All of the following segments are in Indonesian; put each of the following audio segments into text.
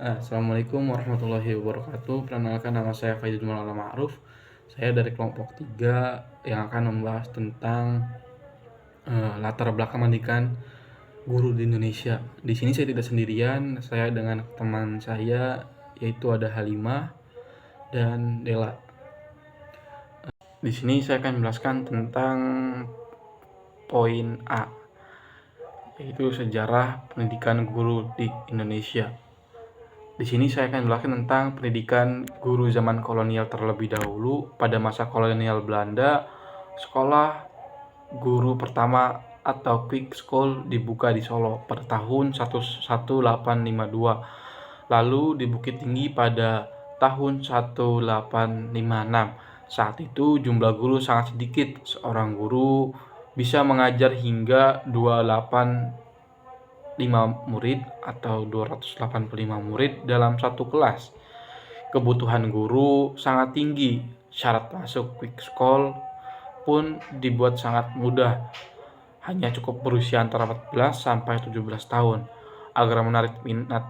Assalamualaikum warahmatullahi wabarakatuh. Perkenalkan, nama saya Faizul Maulana Ma'ruf. Saya dari kelompok 3 yang akan membahas tentang latar belakang pendidikan guru di Indonesia. Di sini saya tidak sendirian, saya dengan teman saya yaitu ada Halimah dan Dela. Di sini saya akan menjelaskan tentang poin A, yaitu sejarah pendidikan guru di Indonesia. Di sini saya akan menjelaskan tentang pendidikan guru zaman kolonial terlebih dahulu. Pada masa kolonial Belanda, sekolah guru pertama atau quick school dibuka di Solo pada tahun 1852. Lalu di Bukit Tinggi pada tahun 1856. Saat itu jumlah guru sangat sedikit. Seorang guru bisa mengajar hingga 5 murid atau 285 murid dalam satu kelas. Kebutuhan guru sangat tinggi. Syarat masuk quick school pun dibuat sangat mudah. Hanya cukup berusia antara 14 sampai 17 tahun. Agar menarik minat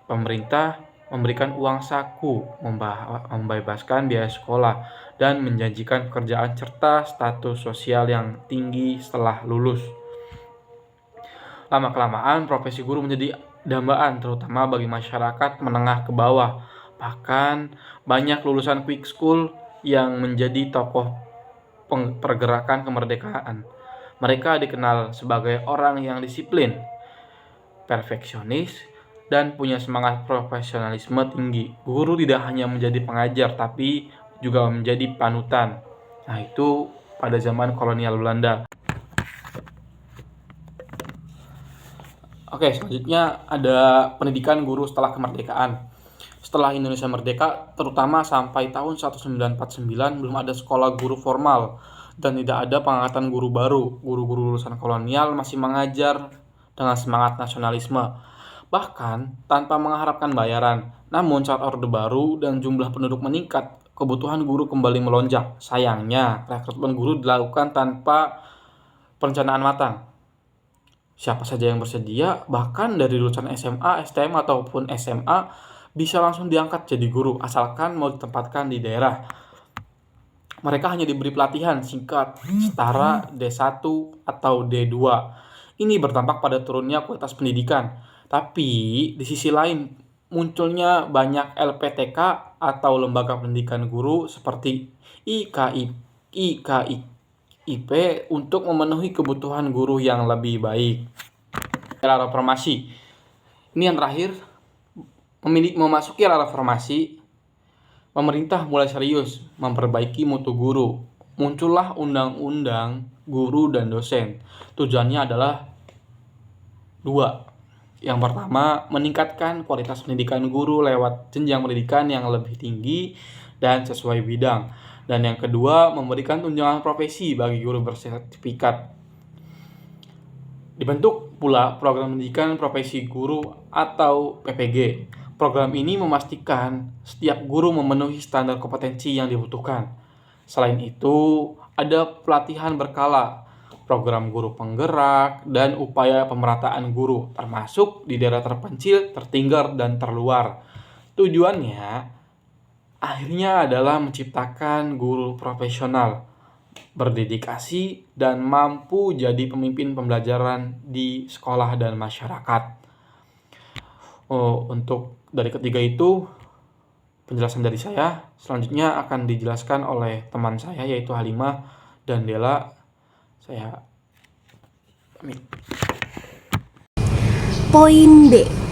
pemerintah memberikan uang saku, membebaskan biaya sekolah, dan menjanjikan pekerjaan serta status sosial yang tinggi setelah lulus. Lama-kelamaan profesi guru menjadi dambaan terutama bagi masyarakat menengah ke bawah. Bahkan banyak lulusan quick school yang menjadi tokoh pergerakan kemerdekaan. Mereka dikenal sebagai orang yang disiplin, perfeksionis, dan punya semangat profesionalisme tinggi. Guru tidak hanya menjadi pengajar tapi juga menjadi panutan. Nah, itu pada zaman kolonial Belanda. Oke, selanjutnya ada pendidikan guru setelah kemerdekaan. Setelah Indonesia merdeka, terutama sampai tahun 1949, belum ada sekolah guru formal dan tidak ada pengangkatan guru baru. Guru-guru lulusan kolonial masih mengajar dengan semangat nasionalisme, bahkan tanpa mengharapkan bayaran. Namun saat Orde Baru dan jumlah penduduk meningkat, kebutuhan guru kembali melonjak. Sayangnya, rekrutmen guru dilakukan tanpa perencanaan matang. Siapa saja yang bersedia, bahkan dari lulusan SMA, STM, ataupun SMA, bisa langsung diangkat jadi guru, asalkan mau ditempatkan di daerah. Mereka hanya diberi pelatihan singkat, setara D1 atau D2. Ini berdampak pada turunnya kualitas pendidikan. Tapi, di sisi lain, munculnya banyak LPTK atau lembaga pendidikan guru seperti IKIP untuk memenuhi kebutuhan guru yang lebih baik. Era reformasi. Ini yang terakhir, memasuki era reformasi, pemerintah mulai serius memperbaiki mutu guru. Muncullah undang-undang guru dan dosen. Tujuannya adalah 2. Yang pertama, meningkatkan kualitas pendidikan guru lewat jenjang pendidikan yang lebih tinggi dan sesuai bidang. Dan yang kedua, memberikan tunjangan profesi bagi guru bersertifikat. Dibentuk pula program pendidikan profesi guru atau PPG. Program ini memastikan setiap guru memenuhi standar kompetensi yang dibutuhkan. Selain itu, ada pelatihan berkala, program guru penggerak, dan upaya pemerataan guru, termasuk di daerah terpencil, tertinggal, dan terluar. Tujuannya akhirnya adalah menciptakan guru profesional, berdedikasi, dan mampu jadi pemimpin pembelajaran di sekolah dan masyarakat. Untuk dari ketiga itu, penjelasan dari saya. Selanjutnya akan dijelaskan oleh teman saya yaitu Halimah dan Dela. Saya pamit. Poin B.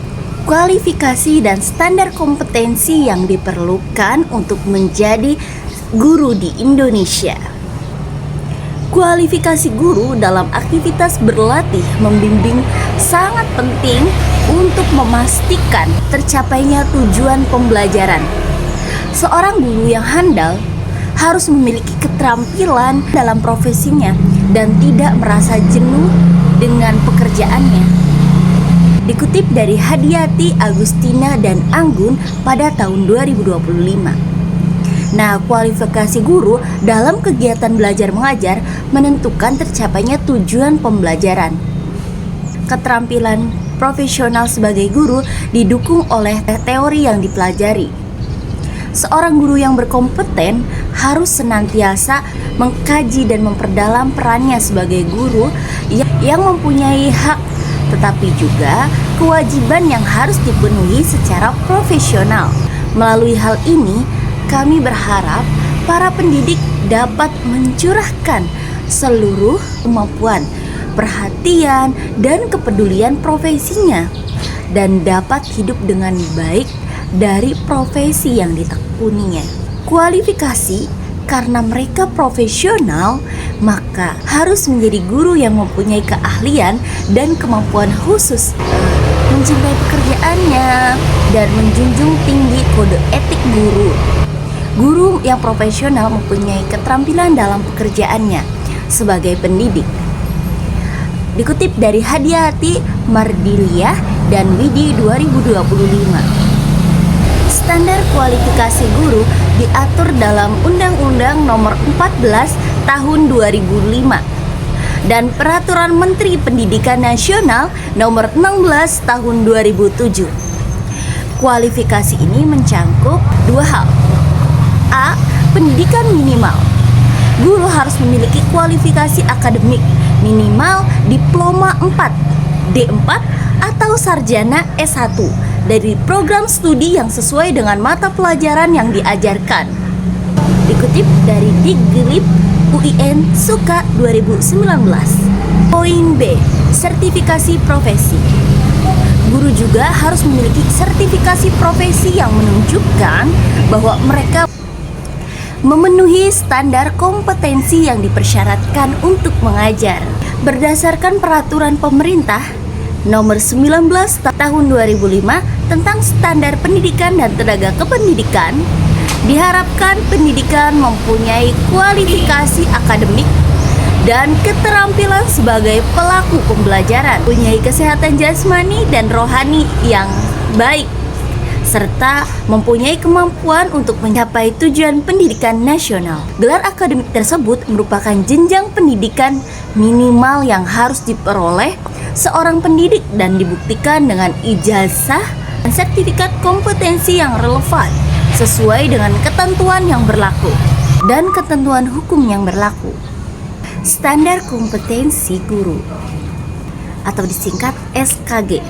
Kualifikasi dan standar kompetensi yang diperlukan untuk menjadi guru di Indonesia. Kualifikasi guru dalam aktivitas berlatih membimbing sangat penting untuk memastikan tercapainya tujuan pembelajaran. Seorang guru yang handal harus memiliki keterampilan dalam profesinya dan tidak merasa jenuh dengan pekerjaannya. Dikutip dari Hadiati, Agustina, dan Anggun pada tahun 2025. Nah, kualifikasi guru dalam kegiatan belajar mengajar menentukan tercapainya tujuan pembelajaran. Keterampilan profesional sebagai guru didukung oleh teori yang dipelajari. Seorang guru yang berkompeten harus senantiasa mengkaji dan memperdalam perannya sebagai guru yang mempunyai hak, tetapi juga kewajiban yang harus dipenuhi secara profesional. Melalui hal ini, kami berharap para pendidik dapat mencurahkan seluruh kemampuan, perhatian, dan kepedulian profesinya, dan dapat hidup dengan baik dari profesi yang ditekuninya. Kualifikasi, karena mereka profesional, maka harus menjadi guru yang mempunyai keahlian dan kemampuan khusus, mencintai pekerjaannya, dan menjunjung tinggi kode etik guru. Guru yang profesional mempunyai keterampilan dalam pekerjaannya sebagai pendidik. Dikutip dari Hadiati, Mardiliah, dan Widi 2025. Standar kualifikasi guru diatur dalam Undang-Undang Nomor 14 Tahun 2005 dan Peraturan Menteri Pendidikan Nasional Nomor 16 Tahun 2007. Kualifikasi ini mencangkup dua hal. A. Pendidikan minimal. Guru harus memiliki kualifikasi akademik minimal diploma 4, D4 atau sarjana S1 dari program studi yang sesuai dengan mata pelajaran yang diajarkan. Dikutip dari Dikglip UIN Suka 2019. Poin B. Sertifikasi profesi. Guru juga harus memiliki sertifikasi profesi yang menunjukkan bahwa mereka memenuhi standar kompetensi yang dipersyaratkan untuk mengajar. Berdasarkan peraturan pemerintah Nomor 19 Tahun 2005 tentang standar pendidikan dan tenaga kependidikan, diharapkan pendidikan mempunyai kualifikasi akademik dan keterampilan sebagai pelaku pembelajaran, mempunyai kesehatan jasmani dan rohani yang baik, serta mempunyai kemampuan untuk mencapai tujuan pendidikan nasional. Gelar akademik tersebut merupakan jenjang pendidikan minimal yang harus diperoleh seorang pendidik dan dibuktikan dengan ijazah dan sertifikat kompetensi yang relevan sesuai dengan ketentuan yang berlaku dan ketentuan hukum yang berlaku. Standar kompetensi guru atau disingkat SKG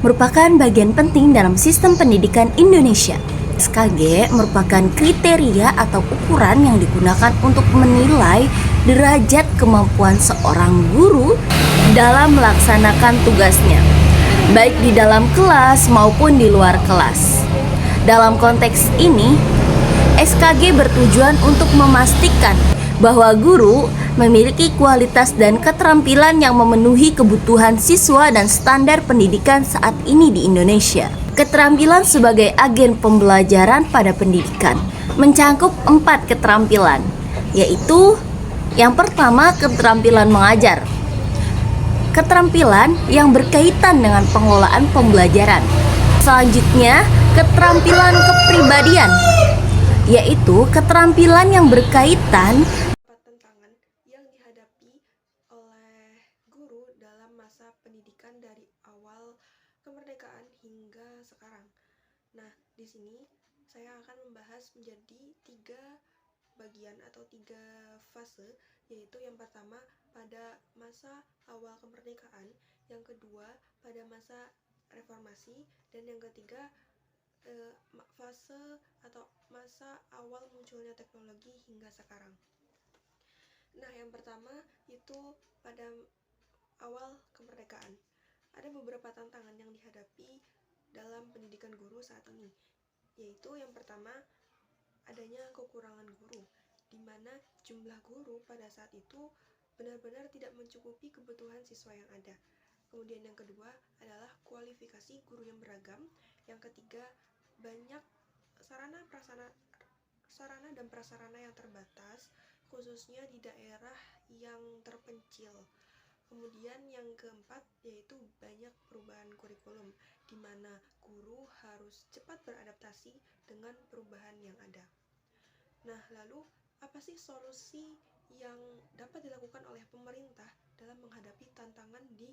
merupakan bagian penting dalam sistem pendidikan Indonesia. SKG merupakan kriteria atau ukuran yang digunakan untuk menilai derajat kemampuan seorang guru dalam melaksanakan tugasnya, baik di dalam kelas maupun di luar kelas. Dalam konteks ini, SKG bertujuan untuk memastikan bahwa guru memiliki kualitas dan keterampilan yang memenuhi kebutuhan siswa dan standar pendidikan saat ini di Indonesia. Keterampilan sebagai agen pembelajaran pada pendidikan mencangkup 4 keterampilan, yaitu yang pertama, keterampilan mengajar. Keterampilan yang berkaitan dengan pengelolaan pembelajaran. Selanjutnya, keterampilan kepribadian, yaitu keterampilan yang berkaitan tantangan yang dihadapi oleh guru dalam masa pendidikan dari awal kemerdekaan hingga sekarang. Nah, di sini saya akan membahas menjadi 3 bagian atau 3 fase, yaitu yang pertama pada masa awal kemerdekaan, yang kedua pada masa reformasi, dan yang ketiga fase atau masa awal munculnya teknologi hingga sekarang. Nah, yang pertama itu pada awal kemerdekaan. Ada beberapa tantangan yang dihadapi dalam pendidikan guru saat ini, yaitu yang pertama adanya kekurangan guru, di mana jumlah guru pada saat itu benar-benar tidak mencukupi kebutuhan siswa yang ada. Kemudian yang kedua adalah kualifikasi guru yang beragam. Yang ketiga, banyak sarana dan prasarana yang terbatas, khususnya di daerah yang terpencil. Kemudian yang keempat yaitu banyak perubahan kurikulum, di mana guru harus cepat beradaptasi dengan perubahan yang ada. Nah, lalu apa sih solusi yang dapat dilakukan oleh pemerintah dalam menghadapi tantangan di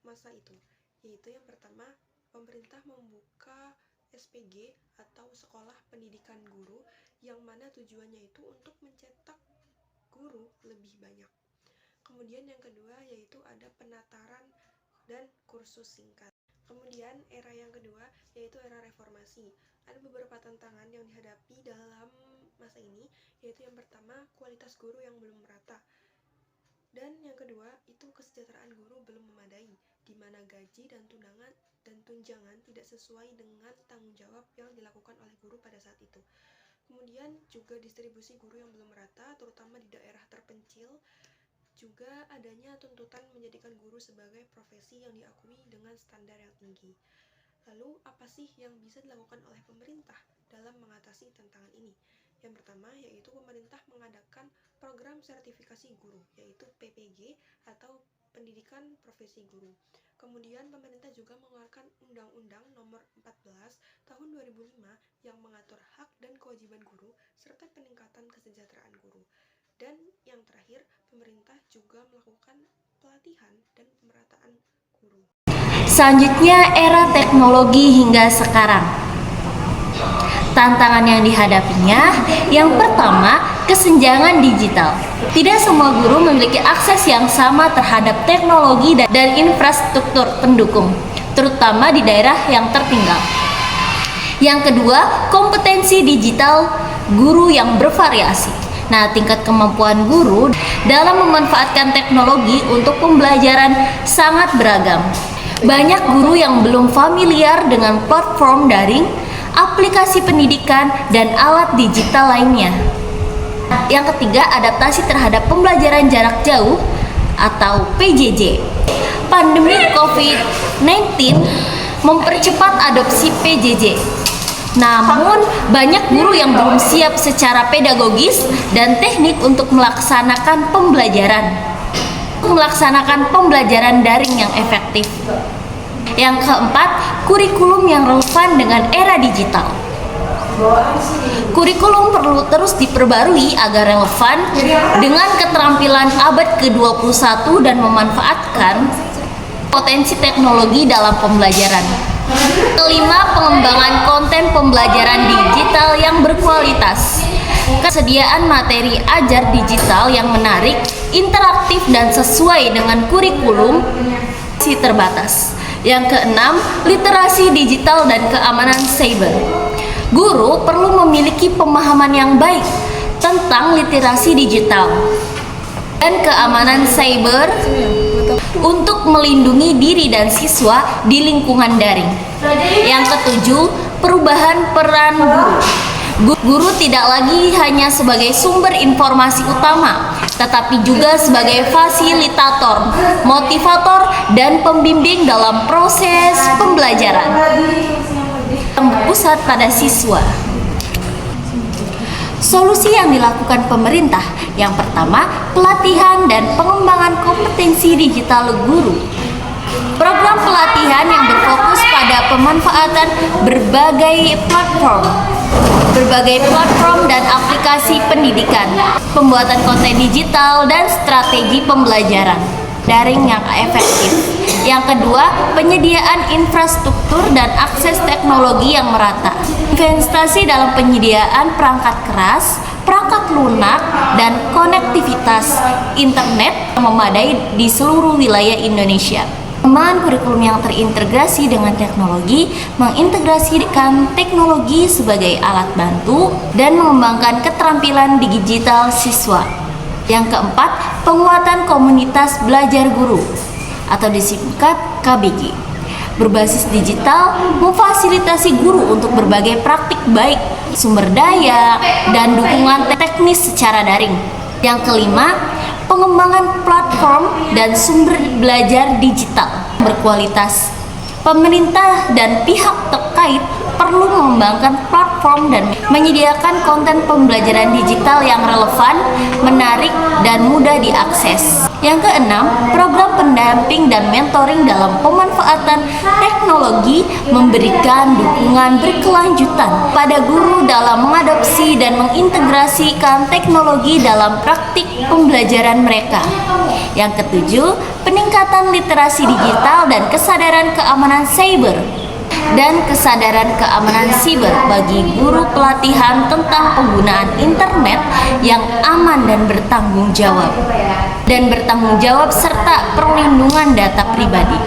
masa itu? yaitu yang pertama, pemerintah membuka SPG atau Sekolah Pendidikan Guru, yang mana tujuannya itu untuk mencetak guru lebih banyak. Kemudian yang kedua yaitu ada penataran dan kursus singkat. Kemudian era yang kedua yaitu era reformasi. Ada beberapa tantangan yang dihadapi dalam masa ini, yaitu yang pertama, kualitas guru yang belum merata. Dan yang kedua, itu kesejahteraan guru belum memadai, di mana gaji dan tunjangan tidak sesuai dengan tanggung jawab yang dilakukan oleh guru pada saat itu. Kemudian juga distribusi guru yang belum merata, terutama di daerah terpencil. Juga adanya tuntutan menjadikan guru sebagai profesi yang diakui dengan standar yang tinggi. Lalu, apa sih yang bisa dilakukan oleh pemerintah dalam mengatasi tantangan ini? Yang pertama, yaitu pemerintah mengadakan program sertifikasi guru, yaitu PPG atau Pendidikan Profesi Guru. Kemudian, pemerintah juga mengeluarkan Undang-Undang Nomor 14 Tahun 2005 yang mengatur hak dan kewajiban guru serta peningkatan kesejahteraan guru. Dan yang terakhir, pemerintah juga melakukan pelatihan dan pemerataan guru. Selanjutnya, era teknologi hingga sekarang. Tantangan yang dihadapinya, yang pertama, kesenjangan digital. Tidak semua guru memiliki akses yang sama terhadap teknologi dan infrastruktur pendukung, terutama di daerah yang tertinggal. Yang kedua, kompetensi digital guru yang bervariasi. Nah, tingkat kemampuan guru dalam memanfaatkan teknologi untuk pembelajaran sangat beragam. Banyak guru yang belum familiar dengan platform daring, aplikasi pendidikan, dan alat digital lainnya. Yang ketiga, adaptasi terhadap pembelajaran jarak jauh atau PJJ. Pandemi COVID-19 mempercepat adopsi PJJ. Namun, banyak guru yang belum siap secara pedagogis dan teknik untuk melaksanakan pembelajaran daring yang efektif. Yang keempat, kurikulum yang relevan dengan era digital. Kurikulum perlu terus diperbarui agar relevan dengan keterampilan abad ke-21 dan memanfaatkan potensi teknologi dalam pembelajaran. Kelima, pengembangan konten pembelajaran digital yang berkualitas. Kesediaan materi ajar digital yang menarik, interaktif, dan sesuai dengan kurikulum masih terbatas. Yang keenam, literasi digital dan keamanan cyber. Guru perlu memiliki pemahaman yang baik tentang literasi digital dan keamanan cyber untuk melindungi diri dan siswa di lingkungan daring. Yang ketujuh, perubahan peran guru. Guru tidak lagi hanya sebagai sumber informasi utama, tetapi juga sebagai fasilitator, motivator, dan pembimbing dalam proses pembelajaran yang berpusat pada siswa. Solusi yang dilakukan pemerintah, yang pertama, pelatihan dan pengembangan kompetensi digital guru. Program pelatihan yang berfokus pada pemanfaatan berbagai platform dan aplikasi pendidikan, pembuatan konten digital, dan strategi pembelajaran daring yang efektif. Yang kedua, penyediaan infrastruktur dan akses teknologi yang merata. Investasi dalam penyediaan perangkat keras, perangkat lunak, dan konektivitas internet yang memadai di seluruh wilayah Indonesia. Pengembangan kurikulum yang terintegrasi dengan teknologi, mengintegrasikan teknologi sebagai alat bantu, dan mengembangkan keterampilan digital siswa. Yang keempat, penguatan komunitas belajar guru atau disingkat KBG. Berbasis digital, memfasilitasi guru untuk berbagai praktik baik, sumber daya, dan dukungan teknis secara daring. Yang kelima, pengembangan platform dan sumber belajar digital berkualitas. Pemerintah dan pihak terkait perlu mengembangkan platform dan menyediakan konten pembelajaran digital yang relevan, menarik, dan mudah diakses. Yang keenam, program pendamping dan mentoring dalam pemanfaatan teknologi memberikan dukungan berkelanjutan pada guru dalam mengadopsi dan mengintegrasikan teknologi dalam praktik pembelajaran mereka. Yang ketujuh, peningkatan literasi digital dan kesadaran keamanan cyber bagi guru, pelatihan tentang penggunaan internet yang aman dan bertanggung jawab serta perlindungan data pribadi.